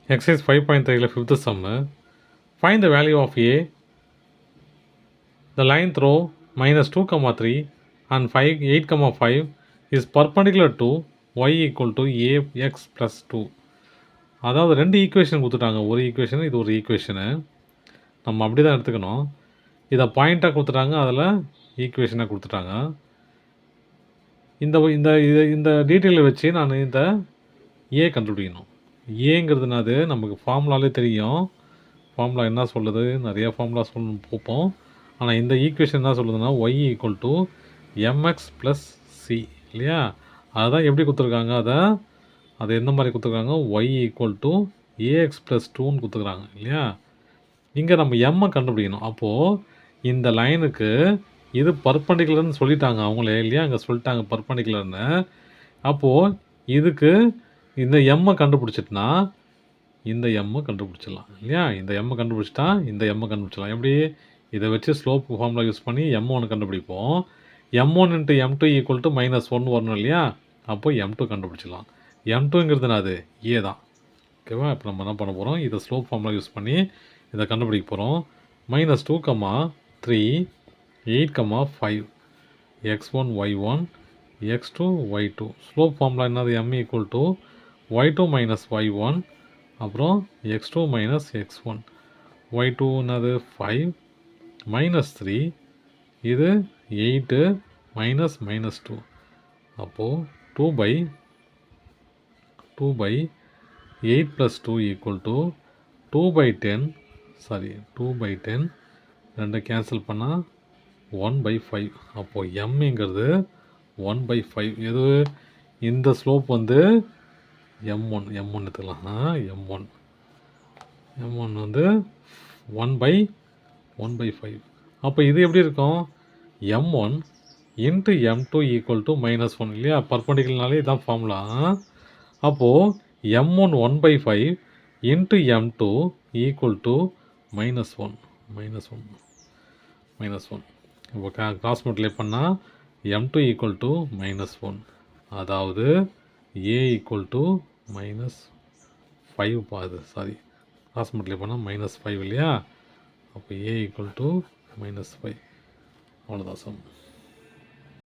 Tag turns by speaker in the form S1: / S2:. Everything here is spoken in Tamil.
S1: Exercise 5.3 fifth sum. Find the value of A. The line through minus 2, 3 and 5, 8, 5 is perpendicular to y equal to ax plus 2. அதாவது ரெண்டு ஈக்குவேஷன் கொடுத்துட்டாங்க. ஒரு ஈக்குவேஷன், இது ஒரு ஈக்குவேஷனு. நம்ம அப்படி தான் எடுத்துக்கணும். இதை பாயிண்ட்டாக கொடுத்துட்டாங்க, அதில் ஈக்குவேஷனாக கொடுத்துட்டாங்க. இந்த இந்த இந்த டீட்டெயிலை வச்சு நான் இந்த ஏ கண்டுபிடிக்கணும். ஏங்கிறதுனாது நமக்கு ஃபார்முலாலே தெரியும். ஃபார்முலா என்ன சொல்லுது, நிறையா ஃபார்முலா பார்ப்போம். ஆனால் இந்த ஈக்குவேஷன் என்ன சொல்லுதுன்னா y equal to m x plus c இல்லையா. அதுதான் எப்படி கொடுத்துருக்காங்க, அதை எந்த மாதிரி கொடுத்துருக்காங்க, y equal to a x plus 2ன்னு கொடுத்துருக்காங்க இல்லையா. இங்கே நம்ம எம்மை கண்டுபிடிக்கணும். அப்போது இந்த லைனுக்கு இது பர்பண்டிகுலர்னு சொல்லிட்டாங்க அவங்களே இல்லையா, அங்கே சொல்லிட்டாங்க பர்பண்டிகுலர்னு. அப்போது இதுக்கு இந்த எம்மை கண்டுபிடிச்சிட்டுனா இந்த எம்மை கண்டுபிடிச்சிடலாம் இல்லையா. இந்த எம்மை கண்டுபிடிச்சிட்டா இந்த எம்மை கண்டுபிடிச்சிடலாம். எப்படி, இதை வச்சு ஸ்லோப் ஃபார்முலா யூஸ் பண்ணி M1 கண்டுபிடிப்போம். M1 × M2 ஈக்குவல் டு -1 வரணும் இல்லையா. அப்போ M2 கண்டுபிடிச்சிடலாம். M2ங்கிறது அது ஏ தான். ஓகேவா. இப்போ நம்ம என்ன பண்ண போகிறோம், இதை ஸ்லோப் ஃபார்முலா யூஸ் பண்ணி இதை கண்டுபிடிக்க போகிறோம். -2, 3, 8, 5 x1 y1 x2 y2. Slope formula என்னது, M equal to y2 minus y1 அப்புறம் x2 மைனஸ் x1. y2 என்னது 5 -3, இது 8 மைனஸ் -2. அப்போது 2/8 + 2 ஈக்குவல் டு 2/10 ரெண்டை கேன்சல் பண்ணால் 1/5. அப்போது எம்ங்கிறது 1/5. எது, இந்த ஸ்லோப் வந்து M1 எடுத்துக்கலாம். M1 வந்து 1/5. அப்போ இது எப்படி இருக்கும், M1 × M2 ஈக்குவல் டு -1 இல்லையா. பர்பண்டிகுலர்னாலே இதுதான் ஃபார்முலா. அப்போது M1 1/5 × M2 ஈக்குவல் டு -1. இப்போ கிராஸ் மல்டிப்ளை பண்ணால் M2 ஈக்குவல் டு -1. அதாவது A ஈக்குவல் டு -5 பாது கிராஸ் மல்டிப்ளை பண்ணால் -5 இல்லையா. அப்போ A ஈக்குவல் டு -5. அவ்வளோதான் சம்.